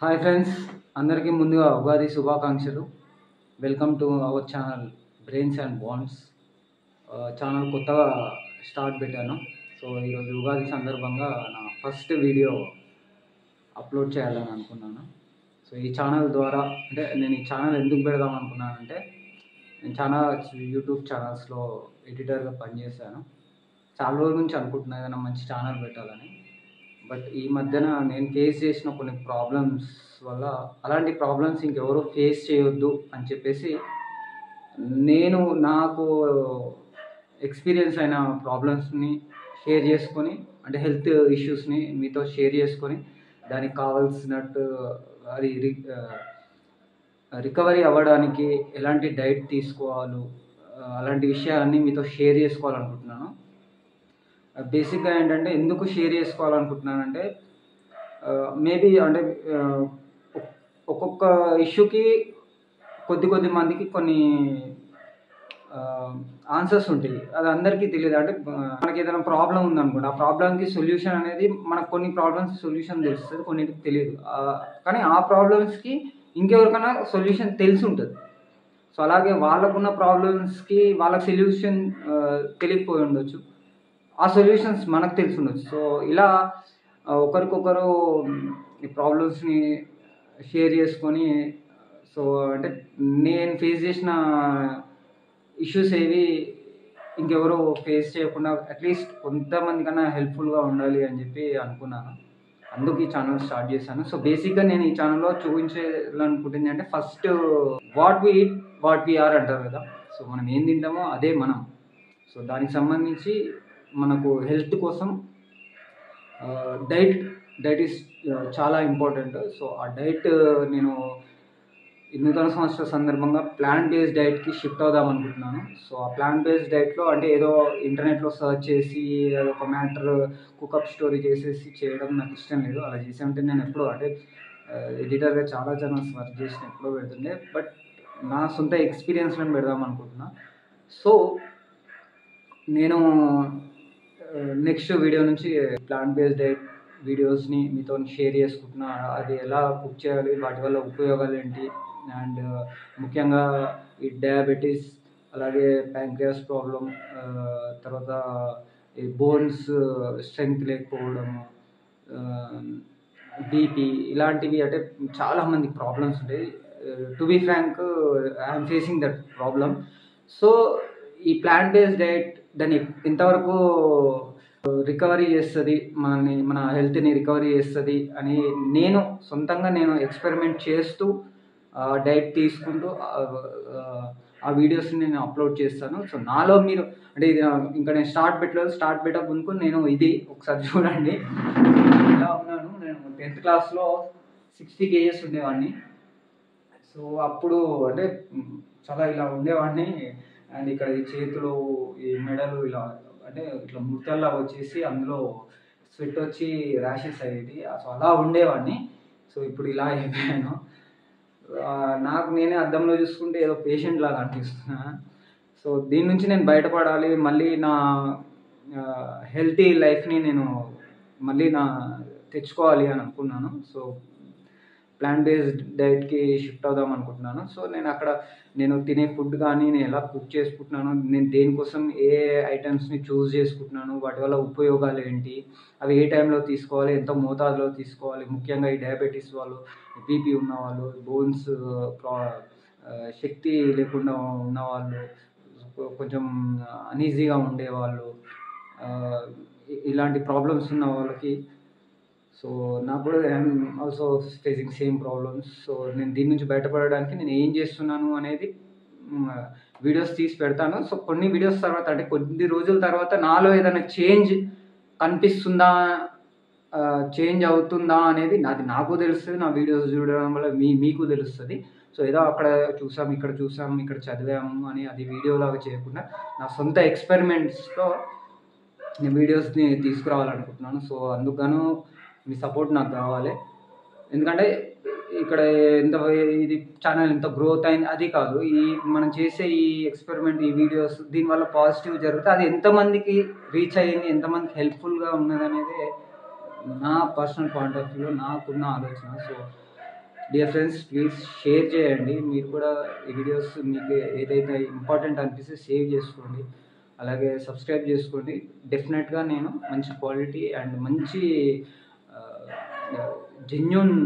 Hi friends, అందరికీ ముందుగా ఉగాది శుభాకాంక్షలు. Welcome to our channel brains and bonds. Channel కొత్తగా స్టార్ట్ పెట్టాను. సో ఈరోజు ఉగాది సందర్భంగా నా ఫస్ట్ వీడియో అప్లోడ్ చేయాలని అనుకున్నాను. సో ఈ ఛానల్ ద్వారా నేను ఈ ఛానల్ ఎందుకు పెడదాం అనుకున్నానంటే, నేను చాలా యూట్యూబ్ ఛానల్స్లో ఎడిటర్గా పనిచేశాను. చాలా రోజుల నుంచి అనుకుంటున్నా ఏదైనా మంచి ఛానల్ పెట్టాలని. బట్ ఈ మధ్యన నేను ఫేస్ చేసిన కొన్ని ప్రాబ్లమ్స్ వల్ల అలాంటి ప్రాబ్లమ్స్ ఇంకెవరూ ఫేస్ చేయొద్దు అని చెప్పేసి నాకు ఎక్స్పీరియన్స్ అయిన ప్రాబ్లమ్స్ని షేర్ చేసుకొని, హెల్త్ ఇష్యూస్ని మీతో షేర్ చేసుకొని దానికి కావాల్సినట్టు అది రికవరీ అవ్వడానికి ఎలాంటి డైట్ తీసుకోవాలో అలాంటి విషయాలన్నీ మీతో షేర్ చేసుకోవాలనుకుంటున్నాను. బేసిక్గా ఏంటంటే, ఎందుకు షేర్ చేసుకోవాలనుకుంటున్నానంటే, మేబీ ఒక్కొక్క ఇష్యూకి కొద్ది మందికి కొన్ని ఆన్సర్స్ ఉంటాయి. అది అందరికీ తెలియదు. మనకి ఏదైనా ప్రాబ్లం ఉందనుకోండి, ఆ ప్రాబ్లంకి సొల్యూషన్ అనేది మనకు కొన్ని ప్రాబ్లమ్స్ సొల్యూషన్ తెలుస్తుంది, కొన్నిటికి తెలియదు. కానీ ఆ ప్రాబ్లమ్స్కి ఇంకెవరికైనా సొల్యూషన్ తెలిసి ఉంటుంది. సో అలాగే వాళ్ళకున్న ప్రాబ్లమ్స్కి వాళ్ళకి సొల్యూషన్ తెలియకపోయి ఉండొచ్చు, ఆ సొల్యూషన్స్ మనకు తెలిసి ఉండొచ్చు. సో ఇలా ఒకరికొకరు ఈ ప్రాబ్లమ్స్ని షేర్ చేసుకొని, సో నేను ఫేస్ చేసిన ఇష్యూస్ ఏవి ఇంకెవరో ఫేస్ చేయకుండా అట్లీస్ట్ కొంతమంది కన్నా హెల్ప్ఫుల్గా ఉండాలి అని చెప్పి అనుకున్నాను. అందుకు ఈ ఛానల్ స్టార్ట్ చేశాను. సో బేసిక్గా నేను ఈ ఛానల్లో చూపించాలనుకుంటుంది అంటే, first what we eat what we are అంటారు కదా. సో మనం ఏం తింటామో అదే మనం. సో దానికి సంబంధించి మనకు హెల్త్ కోసం డైట్ ఈస్ చాలా ఇంపార్టెంట్. సో ఆ డైట్ నేను ఈ నూతన సంవత్సర సందర్భంగా ప్లాంట్ బేస్డ్ డైట్కి షిఫ్ట్ అవుదాం అనుకుంటున్నాను. సో ఆ ప్లాంట్ బేస్డ్ డైట్లో ఏదో ఇంటర్నెట్లో సర్చ్ చేసి ఒక మ్యాటర్ కుకప్ స్టోరీ చేసేసి చేయడం నాకు ఇష్టం లేదు. అలా చేసి ఉంటే నేను ఎప్పుడో ఎడిటర్గా చాలా ఛానల్స్ వర్క్ చేసిన ఎప్పుడో పెడుతుండే. బట్ నా సొంత ఎక్స్పీరియన్స్లను పెడదాం అనుకుంటున్నా. సో నేను నెక్స్ట్ వీడియో నుంచి ప్లాంట్ బేస్డ్ డైట్ వీడియోస్ని మీతో షేర్ చేసుకుంటున్నా. అది ఎలా కుక్ చేయాలి, వాటి వల్ల ఉపయోగాలు ఏంటి, అండ్ ముఖ్యంగా ఈ డయాబెటీస్, అలాగే ప్యాంక్రియాస్ ప్రాబ్లం, తర్వాత ఈ బోన్స్ స్ట్రెంగ్త్ లేకపోవడము, బీపీ, ఇలాంటివి చాలామంది ప్రాబ్లమ్స్ ఉంటాయి. To be frank, I'm facing that problem. So ఈ ప్లాంట్ బేస్డ్ డైట్ దాన్ని ఎంతవరకు రికవరీ చేస్తుంది, మన హెల్త్ని రికవరీ చేస్తుంది అని నేను సొంతంగా ఎక్స్పెరిమెంట్ చేస్తూ డైట్ తీసుకుంటూ ఆ వీడియోస్ని నేను అప్లోడ్ చేస్తాను. సో నాలో మీరు ఇది ఇంకా నేను స్టార్ట్ పెట్టక ముందుకు నేను ఇది ఒకసారి చూడండి. ఇలా ఉన్నాను. నేను 10th క్లాస్లో 60 kgs ఉండేవాడిని. సో అప్పుడు చాలా ఇలా ఉండేవాడిని. అండ్ ఇక్కడ ఈ చేతులు, ఈ మెడలు ఇలా ఇట్లా ముడతల్లా వచ్చేసి అందులో స్వెట్ వచ్చి ర్యాషెస్ అయ్యేది. సో అలా ఉండేవాడిని. సో ఇప్పుడు ఇలా అయిపోయాను. నాకు నేనే అద్దంలో చూసుకుంటే ఏదో పేషెంట్ లాగా అనిపిస్తున్నా. సో దీని నుంచి నేను బయటపడాలి, మళ్ళీ నా హెల్తీ లైఫ్ని నేను మళ్ళీ తెచ్చుకోవాలి అని అనుకున్నాను. సో ప్లాంట్ బేస్డ్ డైట్కి షిఫ్ట్ అవుదాం అనుకుంటున్నాను. సో నేను తినే ఫుడ్ కానీ, నేను ఎలా కుక్ చేసుకుంటున్నాను, నేను దేనికోసం ఏ ఐటమ్స్ని చూస్ చేసుకుంటున్నాను, వాటి వల్ల ఉపయోగాలు ఏంటి, అవి ఏ టైంలో తీసుకోవాలి, ఎంత మోతాదులో తీసుకోవాలి, ముఖ్యంగా ఈ డయాబెటీస్ వాళ్ళు, బీపీ ఉన్నవాళ్ళు, బోన్స్ శక్తి లేకుండా ఉన్నవాళ్ళు, కొంచెం అనీజీగా ఉండేవాళ్ళు, ఇలాంటి ప్రాబ్లమ్స్ ఉన్న వాళ్ళకి. సో నాకు కూడా I'm also facing same problems. So నేను దీని నుంచి బయటపడడానికి నేను ఏం చేస్తున్నాను అనేది వీడియోస్ తీసి పెడతాను. సో కొన్ని వీడియోస్ తర్వాత కొద్ది రోజుల తర్వాత నాలో ఏదైనా చేంజ్ కనిపిస్తుందా, చేంజ్ అవుతుందా అనేది నాకు తెలుస్తుంది. నా వీడియోస్ చూడడం వల్ల మీకు తెలుస్తుంది. సో ఏదో అక్కడ చూసాం, ఇక్కడ చదివాము అని అది వీడియోలాగా చేయకుండా నా సొంత ఎక్స్పెరిమెంట్స్తో నేను వీడియోస్ని తీసుకురావాలనుకుంటున్నాను. సో అందుకను మీ సపోర్ట్ నాకు కావాలి. ఎందుకంటే ఇక్కడ ఇది ఛానల్ ఎంత గ్రోత్ అయింది అది కాదు, మనం చేసే ఈ ఎక్స్పెరిమెంట్, ఈ వీడియోస్ దీనివల్ల పాజిటివ్ జరిగితే అది ఎంతమందికి రీచ్ అయ్యింది, ఎంతమందికి హెల్ప్ఫుల్గా ఉన్నది అనేది నా పర్సనల్ పాయింట్ ఆఫ్ వ్యూలో నాకున్న ఆలోచన. So dear friends, please share చేయండి. మీరు కూడా ఈ వీడియోస్ మీకు ఏదైతే ఇంపార్టెంట్ అనిపిస్తే సేవ్ చేసుకోండి, అలాగే సబ్స్క్రైబ్ చేసుకోండి. డెఫినెట్గా నేను మంచి క్వాలిటీ అండ్ మంచి జెన్యున్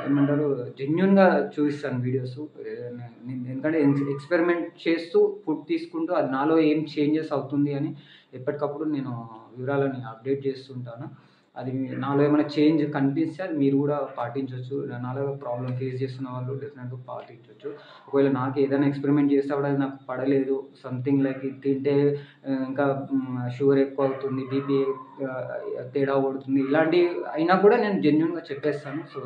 ఏమంటారు జెన్యున్గా చూపిస్తాను వీడియోస్. ఎందుకంటే ఎక్స్పెరిమెంట్ చేస్తూ ఫుడ్ తీసుకుంటూ అది నాలో ఏం చేంజెస్ అవుతుంది అని ఎప్పటికప్పుడు నేను వివరాలని అప్డేట్ చేస్తుంటాను. అది నాలో ఏమైనా చేంజ్ కనిపిస్తే అది మీరు కూడా పాటించవచ్చు. నాలో ప్రాబ్లం ఫేస్ చేస్తున్న వాళ్ళు డెఫినెట్గా పాటించవచ్చు. ఒకవేళ నాకు ఏదైనా ఎక్స్పెరిమెంట్ చేస్తే కూడా అది నాకు పడలేదు, సంథింగ్ లైక్ ఇది తింటే ఇంకా షుగర్ ఎక్కువ అవుతుంది, బీపీ తేడా కొడుతుంది, ఇలాంటివి అయినా కూడా నేను జెన్యున్గా చెప్పేస్తాను. సో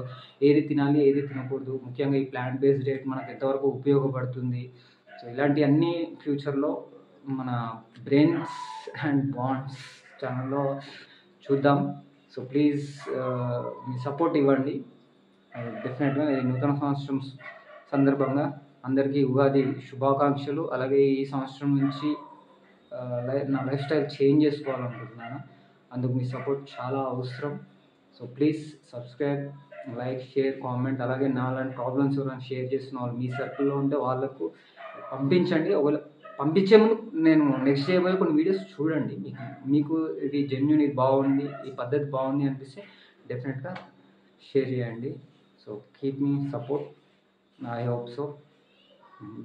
ఏది తినాలి, ఏది తినకూడదు, ముఖ్యంగా ఈ ప్లాంట్ బేస్డ్ డైట్ మనకు ఎంతవరకు ఉపయోగపడుతుంది, సో ఇలాంటివన్నీ ఫ్యూచర్లో మన బ్రెయిన్స్ అండ్ బాండ్స్ ఛానల్లో చూద్దాం. సో ప్లీజ్ మీ సపోర్ట్ ఇవ్వండి. డెఫినెట్గా ఈ నూతన సంవత్సరం సందర్భంగా అందరికీ ఉగాది శుభాకాంక్షలు. అలాగే ఈ సంవత్సరం నుంచి నా లైఫ్ స్టైల్ చేంజ్ చేసుకోవాలనుకుంటున్నాను. అందుకు మీ సపోర్ట్ చాలా అవసరం. So please subscribe, like, share, comment. అలాగే నాలాంటి ప్రాబ్లమ్స్ ఎవరైనా షేర్ చేస్తున్న వాళ్ళు మీ సర్కిల్లో ఉంటే వాళ్ళకు పంపించండి. ఒకవేళ పంపించే ముందు నేను నెక్స్ట్ చేయబోయే కొన్ని వీడియోస్ చూడండి. మీకు ఇది జెన్యున్, ఇది బాగుంది, ఈ పద్ధతి బాగుంది అనిపిస్తే డెఫినెట్గా షేర్ చేయండి. సో కీప్ మీ support. I hope so.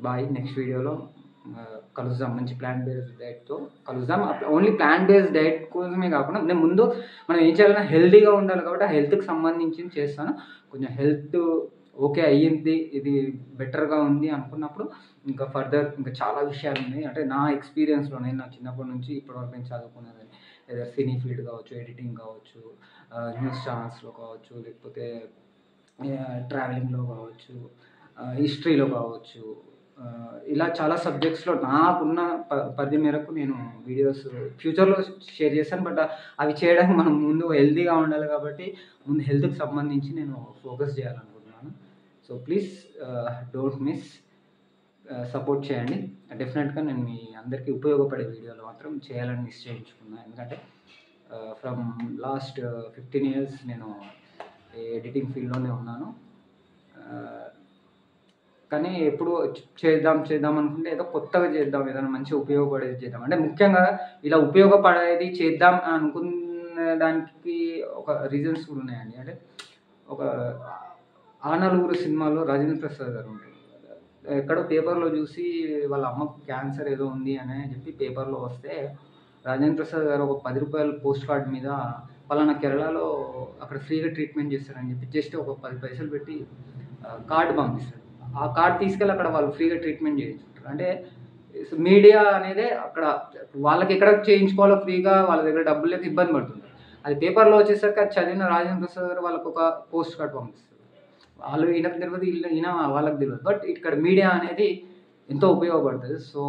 Bye. Next వీడియోలో కలుద్దాం. మంచి ప్లాంట్ బేస్డ్ డైట్తో కలుద్దాం. ఓన్లీ ప్లాంట్ బేస్డ్ డైట్ కోసమే కాకుండా నేను ముందు మనం ఏం చేయాలన్నా హెల్తీగా ఉండాలి కాబట్టి ఆ హెల్త్కి సంబంధించింది చేస్తాను. కొంచెం హెల్త్ ఓకే అయ్యింది, ఇది బెటర్గా ఉంది అనుకున్నప్పుడు ఇంకా ఫర్దర్ ఇంకా చాలా విషయాలు ఉన్నాయి. అంటే నా ఎక్స్పీరియన్స్లో నేను నా చిన్నప్పటి నుంచి ఇప్పటివరకు నేను చదువుకునేదని ఏదో సినీ ఫీల్డ్ కావచ్చు, ఎడిటింగ్ కావచ్చు, న్యూస్ ఛానల్స్లో కావచ్చు, లేకపోతే ట్రావెలింగ్లో కావచ్చు, హిస్టరీలో కావచ్చు, ఇలా చాలా సబ్జెక్ట్స్లో నాకున్న పరిధి మేరకు నేను వీడియోస్ ఫ్యూచర్లో షేర్ చేస్తాను. బట్ అవి చేయడానికి మనం ముందు హెల్తీగా ఉండాలి కాబట్టి ముందు హెల్త్కి సంబంధించి నేను ఫోకస్ చేయాలనుకుంటున్నాను. So please don't miss, support చేయండి. డెఫినెట్గా నేను మీ అందరికీ ఉపయోగపడే వీడియోలు మాత్రం చేయాలని నిశ్చయించుకున్నాను. ఎందుకంటే ఫ్రమ్ లాస్ట్ 15 years నేను ఎడిటింగ్ ఫీల్డ్లోనే ఉన్నాను. కానీ ఎప్పుడు చేద్దాం అనుకుంటే ఏదో కొత్తగా చేద్దాం, ఏదైనా మంచిగా ఉపయోగపడేది చేద్దాం. అంటే ముఖ్యంగా ఇలా ఉపయోగపడేది చేద్దాం అనుకున్న దానికి ఒక రీజన్స్ కూడా ఉన్నాయండి. అంటే ఒక ఆనలూరు సినిమాలో రాజేంద్ర ప్రసాద్ గారు ఉంటారు. ఎక్కడో పేపర్లో చూసి వాళ్ళ అమ్మకు క్యాన్సర్ ఏదో ఉంది అని చెప్పి పేపర్లో వస్తే రాజేంద్ర ప్రసాద్ గారు ఒక 10 రూపాయల పోస్ట్ కార్డ్ మీద పలానా కేరళలో అక్కడ ఫ్రీగా ట్రీట్మెంట్ చేస్తారని చెప్పి జస్ట్ ఒక 10 పైసలు పెట్టి కార్డు పంపిస్తారు. ఆ కార్డు తీసుకెళ్ళి అక్కడ వాళ్ళు ఫ్రీగా ట్రీట్మెంట్ చేయించుకుంటారు. అంటే మీడియా అనేది అక్కడ వాళ్ళకి ఎక్కడ చేయించుకోవాలో ఫ్రీగా వాళ్ళ దగ్గర డబ్బులు లేక ఇబ్బంది పడుతుంది. అది పేపర్లో వచ్చేసరికి అది చదివిన రాజేంద్ర ప్రసాద్ గారు వాళ్ళకు ఒక పోస్ట్ కార్డ్ పంపిస్తారు. వాళ్ళు ఈయనకు తెలియదు, ఈయన వాళ్ళకి తెలియదు. బట్ ఇక్కడ మీడియా అనేది ఎంతో ఉపయోగపడుతుంది. సో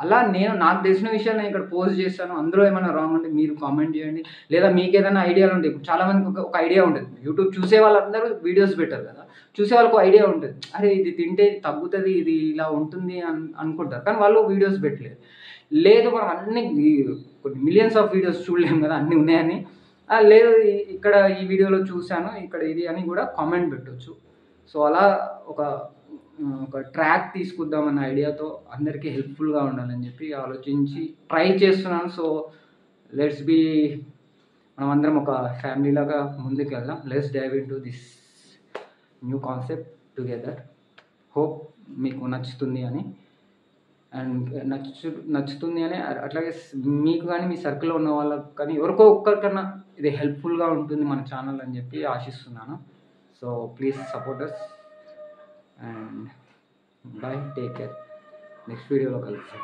అలా నాకు తెలిసిన విషయాలు నేను ఇక్కడ పోస్ట్ చేస్తాను. అందులో ఏమైనా రాంగ్ ఉంటే మీరు కామెంట్ చేయండి. లేదా మీకు ఏదైనా ఐడియాలు ఉంటాయి. ఇప్పుడు చాలామందికి ఒక ఐడియా ఉంటుంది. యూట్యూబ్ చూసే వాళ్ళందరూ వీడియోస్ పెట్టారు కదా, చూసే వాళ్ళకు ఐడియా ఉంటుంది. అరే ఇది తింటే తగ్గుతుంది, ఇది ఇలా ఉంటుంది అనుకుంటారు. కానీ వాళ్ళు వీడియోస్ పెట్టలేదు. లేదు మనం అన్ని కొన్ని మిలియన్స్ ఆఫ్ వీడియోస్ చూడలేము కదా, అన్నీ ఉన్నాయని. లేదు ఇక్కడ ఈ వీడియోలో చూశాను, ఇక్కడ ఇది అని కూడా కామెంట్ పెట్టవచ్చు. సో అలా ఒక ట్రాక్ తీసుకుందామన్న ఐడియాతో అందరికీ హెల్ప్ఫుల్గా ఉండాలని చెప్పి ఆలోచించి ట్రై చేస్తున్నాను. సో లెట్స్ బీ, మనం అందరం ఒక ఫ్యామిలీ లాగా ముందుకు వెళ్దాం. Let's dive in to this new concept together. Hope మీకు నచ్చుతుంది అని, అండ్ నచ్చుతుంది అని అట్లాగే మీకు కానీ మీ సర్కిల్లో ఉన్న వాళ్ళకి కానీ ఎవరికో ఒక్కరికన్నా ఇది హెల్ప్ఫుల్గా ఉంటుంది మన ఛానల్ అని చెప్పి ఆశిస్తున్నాను. So please support us and bye, take care. Next వీడియోలో కలుద్దాం.